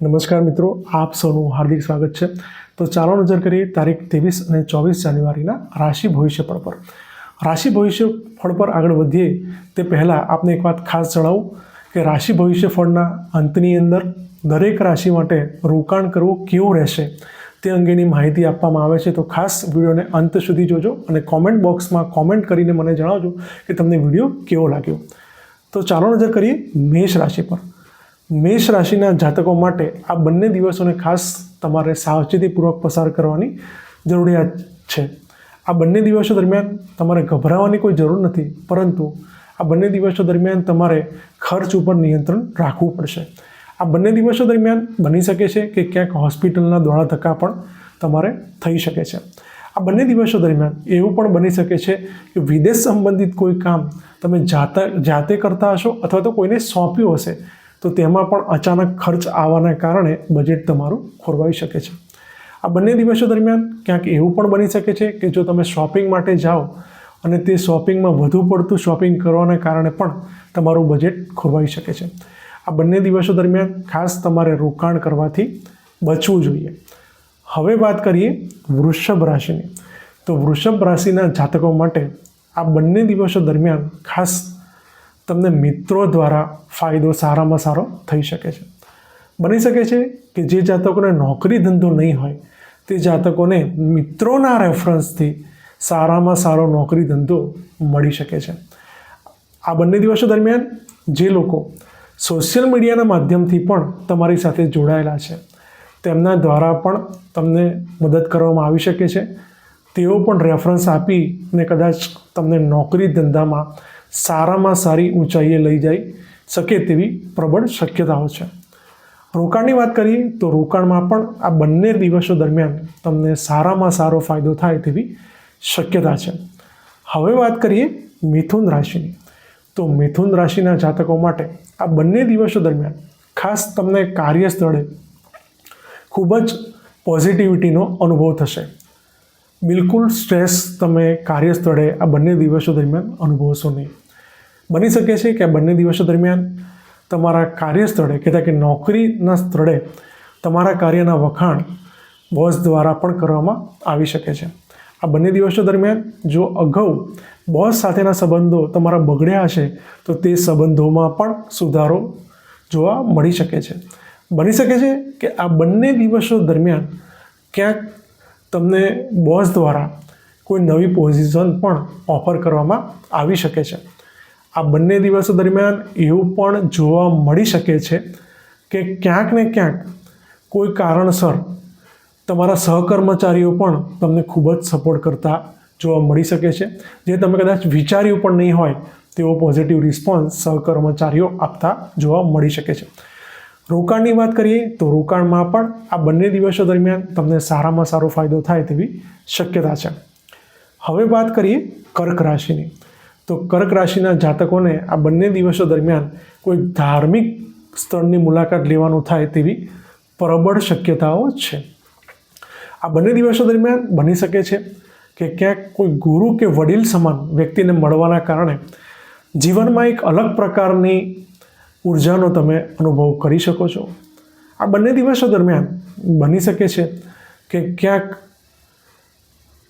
નમસ્કાર મિત્રો, આપ સૌનું હાર્દિક સ્વાગત છે। તો ચાલો નજર કરીએ તારીખ 23 અને 24 જાન્યુઆરીના રાશિ ભવિષ્યફળ પર। રાશિ ભવિષ્યફળ પર આગળ વધીએ તે પહેલાં આપને એક વાત ખાસ જણાવું કે રાશિ ભવિષ્યફળના અંતની અંદર દરેક રાશિ માટે રોકાણ કરવું કેવું રહેશે તે અંગેની માહિતી આપવામાં આવે છે। તો ખાસ વિડીયોને અંત સુધી જોજો અને કોમેન્ટ બોક્સમાં કોમેન્ટ કરીને મને જણાવજો કે તમને વિડીયો કેવો લાગ્યો। તો ચાલો નજર કરીએ મેષ રાશિ પર। મેષ રાશિના જાતકો માટે આ બંને દિવસોને ખાસ તમારે સાવચેતીપૂર્વક પસાર કરવાની જરૂરિયાત છે। આ બંને દિવસો દરમિયાન તમારે ગભરાવાની કોઈ જરૂર નથી, પરંતુ આ બંને દિવસો દરમિયાન તમારે ખર્ચ ઉપર નિયંત્રણ રાખવું પડશે। આ બંને દિવસો દરમિયાન બની શકે છે કે ક્યાંક હોસ્પિટલના દોડા ધક્કા પણ તમારે થઈ શકે છે। આ બંને દિવસો દરમિયાન એવું પણ બની શકે છે કે વિદેશ સંબંધિત કોઈ કામ તમે જાતે કરતા હશો અથવા તો કોઈને સોંપ્યું હશે, તો તેમાં પણ અચાનક ખર્ચ આવવાના કારણે બજેટ તમારું ખોરવાઈ શકે છે। આ બંને દિવસો દરમિયાન ક્યાંક એવું પણ બની શકે છે કે જો તમે શોપિંગ માટે જાઓ અને તે શોપિંગમાં વધુ પડતું શોપિંગ કરવાના કારણે પણ તમારું બજેટ ખોરવાઈ શકે છે। આ બંને દિવસો દરમિયાન ખાસ તમારે રોકાણ કરવાથી બચવું જોઈએ। હવે વાત કરીએ વૃષભ રાશિની। તો વૃષભ રાશિના જાતકો માટે આ બંને દિવસો દરમિયાન ખાસ તમને મિત્રો દ્વારા ફાયદો સારામાં સારો થઈ શકે છે। બની શકે છે કે જે જાતકોને નોકરી ધંધો નહીં હોય તે જાતકોને મિત્રોના રેફરન્સથી સારામાં સારો નોકરી ધંધો મળી શકે છે। આ બંને દિવસો દરમિયાન જે લોકો સોશિયલ મીડિયાના માધ્યમથી પણ તમારી સાથે જોડાયેલા છે તેમના દ્વારા પણ તમને મદદ કરવામાં આવી શકે છે। તેઓ પણ રેફરન્સ આપીને કદાચ તમને નોકરી ધંધામાં સારામાં સારી ઊંચાઈએ લઈ જઈ શકે તેવી પ્રબળ શક્યતાઓ છે। રોકાણની વાત કરીએ તો રોકાણમાં પણ આ બંને દિવસો દરમિયાન તમને સારામાં સારો ફાયદો થાય તેવી શક્યતા છે। હવે વાત કરીએ મિથુન રાશિની। તો મિથુન રાશિના જાતકો માટે આ બંને દિવસો દરમિયાન ખાસ તમને કાર્યસ્થળે ખૂબ જ પોઝિટિવિટીનો અનુભવ થશે। બિલકુલ સ્ટ્રેસ તમે કાર્યસ્થળે આ બંને દિવસો દરમિયાન અનુભવશો નહીં। બની શકે છે કે આ બંને દિવસો દરમિયાન તમારા કાર્યસ્થળે કહેતા કે નોકરીના સ્થળે તમારા કાર્યના વખાણ બોસ દ્વારા પણ કરવામાં આવી શકે છે। આ બંને દિવસો દરમિયાન જો અગાઉ બોસ સાથેના સંબંધો તમારા બગડ્યા હશે તો તે સંબંધોમાં પણ સુધારો જોવા મળી શકે છે। બની શકે છે કે આ બંને દિવસો દરમિયાન ક્યાંક તમને બોસ દ્વારા કોઈ નવી પોઝિશન પણ ઓફર કરવામાં આવી શકે છે। આ બંને દિવસો દરમિયાન એવું પણ જોવા મળી શકે છે કે ક્યાંક ને ક્યાંક કોઈ કારણસર તમારા સહકર્મચારીઓ પણ તમને ખૂબ જ સપોર્ટ કરતા જોવા મળી શકે છે, જે તમે કદાચ વિચાર્યું પણ નહીં હોય તેવો પોઝિટિવ રિસ્પોન્સ સહકર્મચારીઓ આપતા જોવા મળી શકે છે। રોકાણની વાત કરીએ તો રોકાણમાં પણ આ બંને દિવસો દરમિયાન તમને સારામાં સારો ફાયદો થાય તેવી શક્યતા છે। હવે વાત કરીએ કર્ક રાશિની। તો કર્ક રાશિના જાતકોને આ બંને દિવસો દરમિયાન કોઈ ધાર્મિક સ્થળની મુલાકાત લેવાનું થાય તેવી પ્રબળ શક્યતાઓ છે। આ બંને દિવસો દરમિયાન બની શકે છે કે ક્યાંક કોઈ ગુરુ કે વડીલ સમાન વ્યક્તિને મળવાના કારણે જીવનમાં એક અલગ પ્રકારની ઉર્જાનો તમે અનુભવ કરી શકો છો। આ બંને દિવસો દરમિયાન બની શકે છે કે ક્યાંક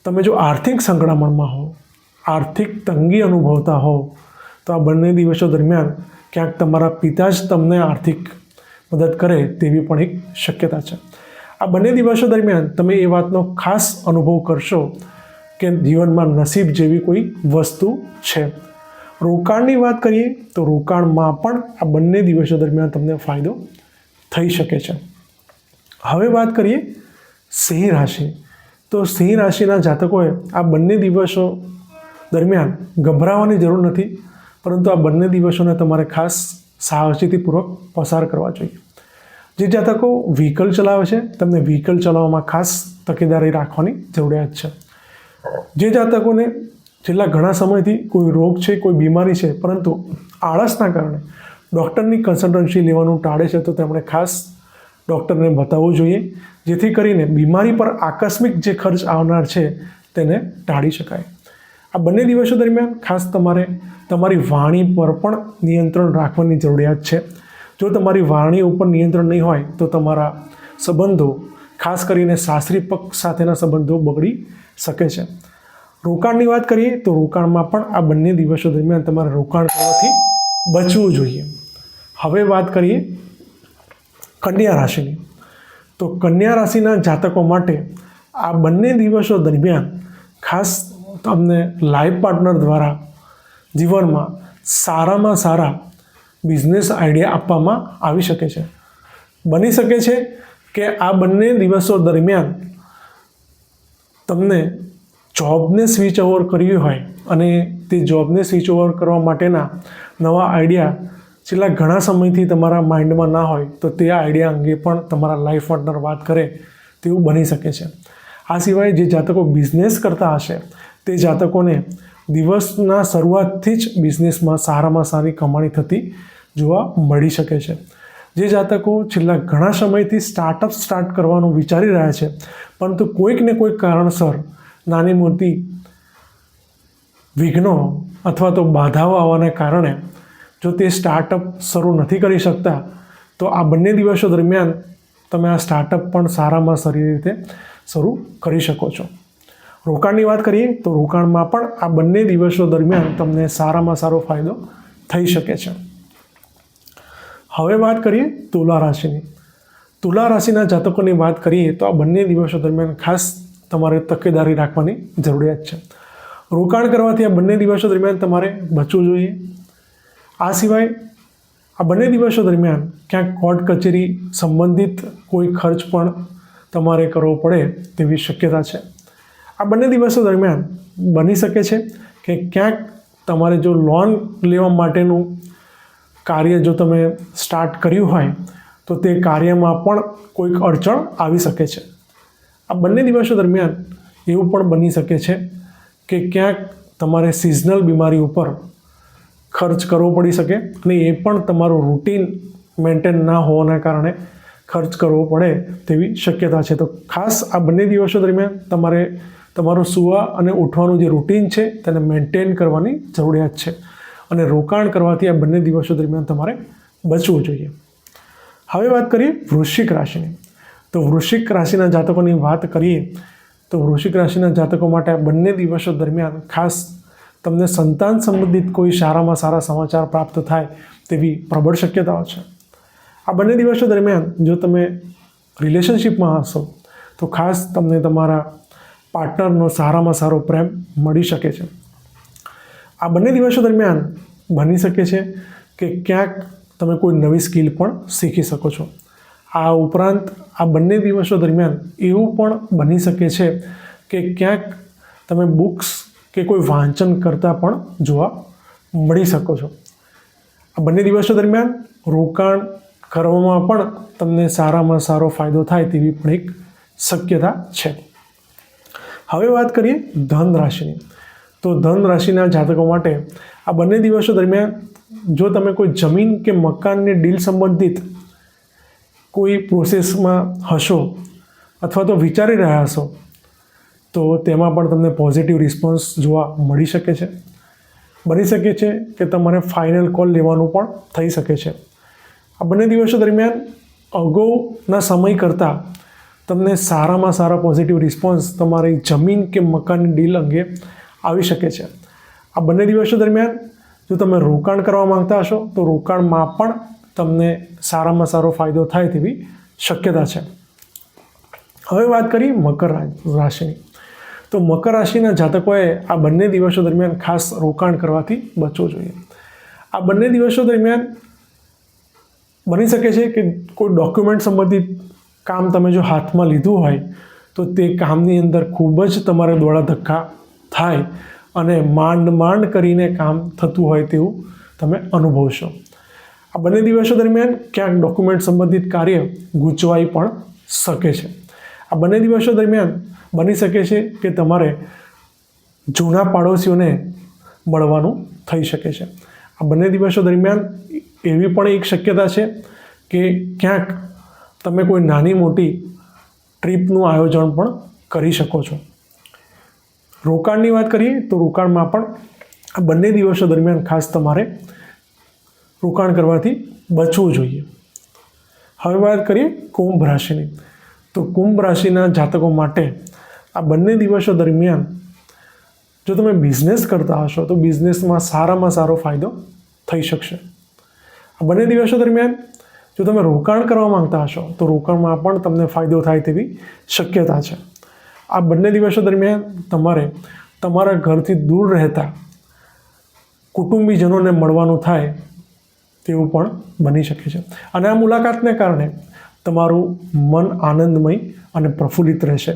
તમે જો આર્થિક સંકળામણમાં હો, આર્થિક તંગી અનુભવતા હો, તો આ બંને દિવસો દરમિયાન ક્યાંક તમારા પિતા જ તમને આર્થિક મદદ કરે તેવી પણ એક શક્યતા છે। આ બંને દિવસો દરમિયાન તમે એ વાતનો ખાસ અનુભવ કરશો કે જીવનમાં નસીબ જેવી કોઈ વસ્તુ છે। રોકાણની વાત કરીએ તો રોકાણમાં પણ આ બંને દિવસો દરમિયાન તમને ફાયદો થઈ શકે છે। હવે વાત કરીએ સિંહ રાશિ। તો સિંહ રાશિના જાતકોએ આ બંને દિવસો દરમિયાન ગભરાવાની જરૂર નથી, પરંતુ આ બંને દિવસોને તમારે ખાસ સાવચેતીપૂર્વક પસાર કરવા જોઈએ। જે જાતકો વ્હીકલ ચલાવે છે તેમને વ્હીકલ ચલાવવામાં ખાસ તકેદારી રાખવાની જરૂરિયાત છે। જે જાતકોને છેલ્લા ઘણા સમયથી કોઈ રોગ છે, કોઈ બીમારી છે, પરંતુ આળસના કારણે ડૉક્ટરની કન્સલ્ટન્સી લેવાનું ટાળે છે, તો તેમણે ખાસ ડૉક્ટરને બતાવવું જોઈએ, જેથી કરીને બીમારી પર આકસ્મિક જે ખર્ચ આવનાર છે તેને ટાળી શકાય। આ બંને દિવસો દરમિયાન ખાસ તમારે તમારી વાણી પર પણ નિયંત્રણ રાખવાની જરૂરિયાત છે। જો તમારી વાણી ઉપર નિયંત્રણ નહીં હોય તો તમારા સંબંધો, ખાસ કરીને સાસરી પક્ષ સાથેના સંબંધો બગડી શકે છે. રોકાણની વાત કરીએ તો રોકાણમાં પણ આ બંને દિવસો દરમિયાન તમારે રોકાણ કરવાથી બચવું જોઈએ. હવે વાત કરીએ કન્યા રાશિની. તો કન્યા રાશિના જાતકો માટે આ બંને દિવસો દરમિયાન ખાસ તમને લાઈફ પાર્ટનર દ્વારા જીવનમાં સારામાં સારા બિઝનેસ આઈડિયા આપવામાં આવી શકે છે. બની શકે છે કે આ બંને દિવસો દરમિયાન તમને જોબને સ્વિચ ઓવર કરવી હોય અને તે જોબને સ્વિચ ઓવર કરવા માટેના નવા આઈડિયા છેલ્લા ઘણા સમયથી તમારા માઇન્ડમાં ના હોય તો તે આઈડિયા અંગે પણ તમારા લાઈફ પાર્ટનર વાત કરે તેવું બની શકે છે. આ સિવાય જે જાતકો બિઝનેસ કરતા હશે તે જાતકોને દિવસના શરૂઆતથી જ બિઝનેસમાં સારામાં સારી કમાણી થતી જોવા મળી શકે છે. જે જાતકો છેલ્લા ઘણા સમયથી સ્ટાર્ટઅપ સ્ટાર્ટ કરવાનું વિચારી રહ્યા છે પરંતુ કોઈક ને કોઈક કારણસર નાની મોટી વિઘ્નો અથવા તો બાધાઓ આવવાને કારણે જો તે સ્ટાર્ટઅપ શરૂ નથી કરી શકતા તો આ બંને દિવસો દરમિયાન તમે આ સ્ટાર્ટઅપ પણ સારામાં સારી રીતે શરૂ કરી શકો છો. રોકાણની વાત કરીએ તો રોકાણમાં પણ આ બંને દિવસો દરમિયાન તમને સારામાં સારો ફાયદો થઈ શકે છે. હવે વાત કરીએ તુલા રાશિની. તુલા રાશિના જાતકોની વાત કરીએ તો આ બંને દિવસો દરમિયાન ખાસ તમારે તકેદારી રાખવાની જરૂરિયાત છે. રોકાણ કરવાથી આ બંને દિવસો દરમિયાન તમારે બચવું જોઈએ. આ સિવાય આ બંને દિવસો દરમિયાન ક્યાંક કોર્ટ કચેરી સંબંધિત કોઈ ખર્ચ પણ તમારે કરવો પડે તેવી શક્યતા છે. આ બંને દિવસો દરમિયાન બની શકે છે કે ક્યાંક તમારે જો લોન લેવા માટેનું કાર્ય જો તમે સ્ટાર્ટ કર્યું હોય તો તે કાર્યમાં પણ કોઈક અડચણ આવી શકે છે. આ બંને દિવસો દરમિયાન એવું પણ બની શકે છે કે ક્યાંક તમારે સિઝનલ બીમારી ઉપર ખર્ચ કરવો પડી શકે અને એ પણ તમારું રૂટીન મેન્ટેન ના હોવાના કારણે ખર્ચ કરવો પડે તેવી શક્યતા છે. તો ખાસ આ બંને દિવસો દરમિયાન તમારે તમારું સૂવા અને ઉઠવાનું જે રૂટીન છે તેને મેન્ટેન કરવાની જરૂરિયાત છે અને રોકાણ કરવાથી આ બંને દિવસો દરમિયાન તમારે બચવું જોઈએ. હવે વાત કરીએ વૃશ્ચિક રાશિની. તો વૃશ્ચિક રાશિના જાતકોની વાત કરીએ તો વૃશ્ચિક રાશિના જાતકો માટે આ બંને દિવસો દરમિયાન ખાસ તમને સંતાન સંબંધિત કોઈ સારામાં સારા સમાચાર પ્રાપ્ત થાય તેવી પ્રબળ શક્યતાઓ છે. આ બંને દિવસો દરમિયાન જો તમે રિલેશનશિપમાં હશો તો ખાસ તમને તમારા પાર્ટનરનો સારામાં સારો પ્રેમ મળી શકે છે. આ બંને દિવસો દરમિયાન બની શકે છે કે ક્યાંક તમે કોઈ નવી સ્કિલ પણ શીખી શકો છો. આ ઉપરાંત આ બંને દિવસો દરમિયાન એવું પણ બની શકે છે કે ક્યાંક તમે બુક્સ કે કોઈ વાંચન કરતાં પણ જોવા મળી શકો છો. આ બંને દિવસો દરમિયાન રોકાણ કરવામાં પણ તમને સારામાં સારો ફાયદો થાય તેવી પણ એક શક્યતા છે. હવે વાત કરીએ ધન રાશિની. તો ધન રાશિના જાતકો માટે આ બંને દિવસો દરમિયાન જો તમે કોઈ જમીન કે મકાનની ડીલ સંબંધિત કોઈ પ્રોસેસમાં હશો અથવા તો વિચારી રહ્યા હશો તો તેમાં પણ તમને પોઝિટિવ રિસ્પોન્સ જોવા મળી શકે છે. બની શકે છે કે તમારે ફાઇનલ કોલ લેવાનું પણ થઈ શકે છે. આ બંને દિવસો દરમિયાન અગાઉના સમય કરતાં તમને સારામાં સારા પોઝિટિવ રિસ્પોન્સ તમારી જમીન કે મકાનની ડીલ અંગે આવી શકે છે. આ બંને દિવસો દરમિયાન જો તમે રોકાણ કરવા માંગતા હશો તો રોકાણમાં પણ તમને સારામાં સારો ફાયદો થાય તેવી શક્યતા છે. હવે વાત કરીએ મકર રાશિની. તો મકર રાશિના જાતકોએ આ બંને દિવસો દરમિયાન ખાસ રોકાણ કરવાથી બચવું જોઈએ. આ બંને દિવસો દરમિયાન બની શકે છે કે કોઈ ડોક્યુમેન્ટ સંબંધિત કામ તમે જો હાથમાં લીધું હોય તો તે કામની અંદર ખૂબ જ તમારે દોડા ધક્કા થાય અને માંડ કરીને કામ થતું હોય તેવું તમે અનુભવશો. આ બંને દિવસો દરમિયાન ક્યાંક ડોક્યુમેન્ટ સંબંધિત કાર્ય ગૂંચવાઈ પણ શકે છે. આ બંને દિવસો દરમિયાન બની શકે છે કે તમારે જૂના પાડોશીઓને મળવાનું થઈ શકે છે. આ બંને દિવસો દરમિયાન એવી પણ એક શક્યતા છે કે ક્યાંક તમે કોઈ નાની મોટી ટ્રીપનું આયોજન પણ કરી શકો છો. રોકાણની વાત કરીએ તો રોકાણમાં પણ આ બંને દિવસો દરમિયાન ખાસ તમારે રોકાણ કરવાથી બચવું જોઈએ. હવે વાત કરીએ કુંભ રાશિની. તો કુંભ રાશિના જાતકો માટે આ બંને દિવસો દરમિયાન જો તમે બિઝનેસ કરતા હશો તો બિઝનેસમાં સારામાં સારો ફાયદો થઈ શકશે. આ બંને દિવસો દરમિયાન જો તમે રોકાણ કરવા માંગતા હશો તો રોકાણમાં પણ તમને ફાયદો થાય તેવી શક્યતા છે. આ બંને દિવસો દરમિયાન તમારે તમારા ઘરથી દૂર રહેતા કુટુંબીજનોને મળવાનું થાય તેવું પણ બની શકે છે. અને આ મુલાકાતને કારણે તમારું મન આનંદમય અને પ્રફુલ્લિત રહેશે.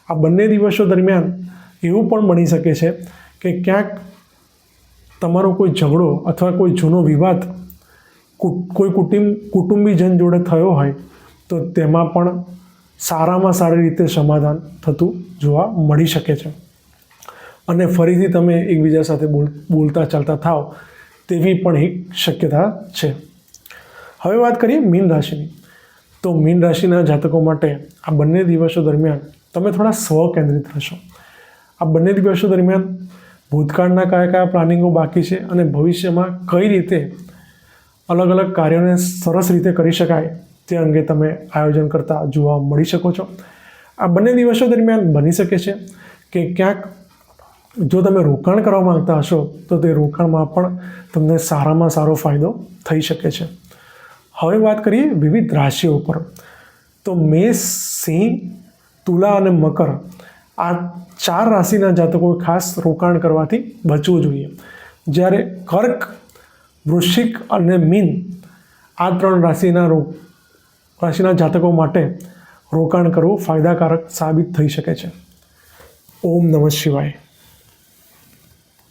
આ બંને દિવસો દરમિયાન એવું પણ બની શકે છે કે ક્યાંક તમારો કોઈ ઝઘડો અથવા કોઈ જૂનો વિવાદ કોઈ કુટુંબીજન જોડે થયો હોય તો તેમાં પણ સારામાં સારી રીતે સમાધાન થતું જોવા મળી શકે છે. અને ફરીથી તમે એકબીજા સાથે બોલતા ચાલતા થાવ તેવી પણ એક શક્યતા છે. હવે વાત કરીએ મીન રાશિની. તો મીન રાશિના જાતકો માટે આ બંને દિવસો દરમિયાન તમે થોડા સ્વકેન્દ્રિત રહેશો. આ બંને દિવસો દરમિયાન ભૂતકાળના કયા કયા પ્લાનિંગો બાકી છે અને ભવિષ્યમાં કઈ રીતે અલગ અલગ કાર્યોને સરસ રીતે કરી શકાય તે અંગે તમે આયોજન કરતા જોવા મળી શકો છો. આ બંને દિવસો દરમિયાન બની શકે છે કે ક્યાંક જો તમે રોકાણ કરવા માંગતા હશો તો તે રોકાણમાં પણ તમને સારામાં સારો ફાયદો થઈ શકે છે. હવે વાત કરીએ વિવિધ રાશિઓ પર. તો મેષ, સિંહ, તુલા અને મકર આ 4 રાશિના જાતકોએ ખાસ રોકાણ કરવાથી બચવું જોઈએ. જ્યારે કર્ક, વૃશ્ચિક અને મીન આ 3 રાશિના જાતકો માટે રોકાણ કરવું ફાયદાકારક સાબિત થઈ શકે છે. ઓમ નમઃ શિવાય.